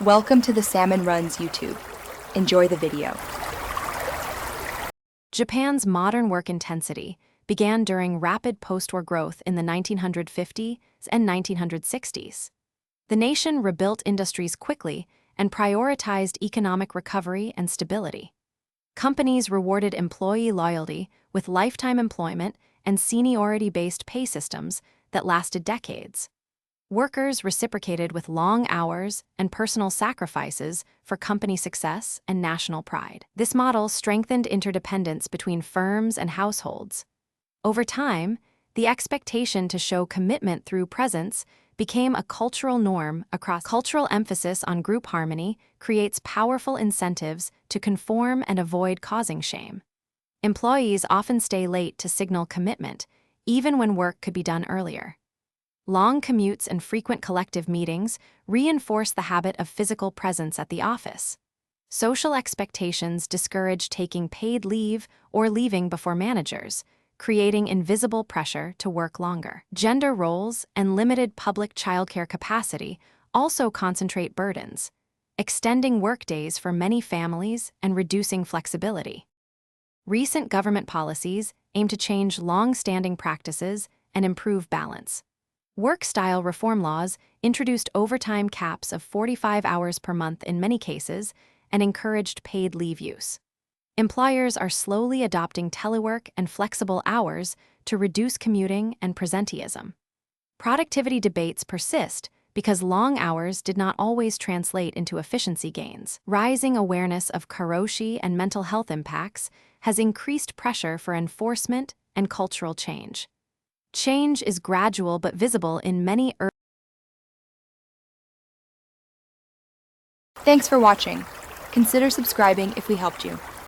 Welcome to the Salmon Runs YouTube. Enjoy the video. Japan's modern work intensity began during rapid post-war growth in the 1950s and 1960s. The nation rebuilt industries quickly and prioritized economic recovery and stability. Companies rewarded employee loyalty with lifetime employment and seniority-based pay systems that lasted decades. Workers reciprocated with long hours and personal sacrifices for company success and national pride. This model strengthened interdependence between firms and households. Over time, the expectation to show commitment through presence became a cultural norm across. Cultural emphasis on group harmony creates powerful incentives to conform and avoid causing shame. Employees often stay late to signal commitment, even when work could be done earlier. Long commutes and frequent collective meetings reinforce the habit of physical presence at the office. Social expectations discourage taking paid leave or leaving before managers, creating invisible pressure to work longer. Gender roles and limited public childcare capacity also concentrate burdens, extending workdays for many families and reducing flexibility. Recent government policies aim to change long-standing practices and improve balance. Work-style reform laws introduced overtime caps of 45 hours per month in many cases and encouraged paid leave use. Employers are slowly adopting telework and flexible hours to reduce commuting and presenteeism. Productivity debates persist because long hours did not always translate into efficiency gains. Rising awareness of karoshi and mental health impacts has increased pressure for enforcement and cultural change. Change is gradual but visible in many. Thanks for watching. Consider subscribing if we helped you.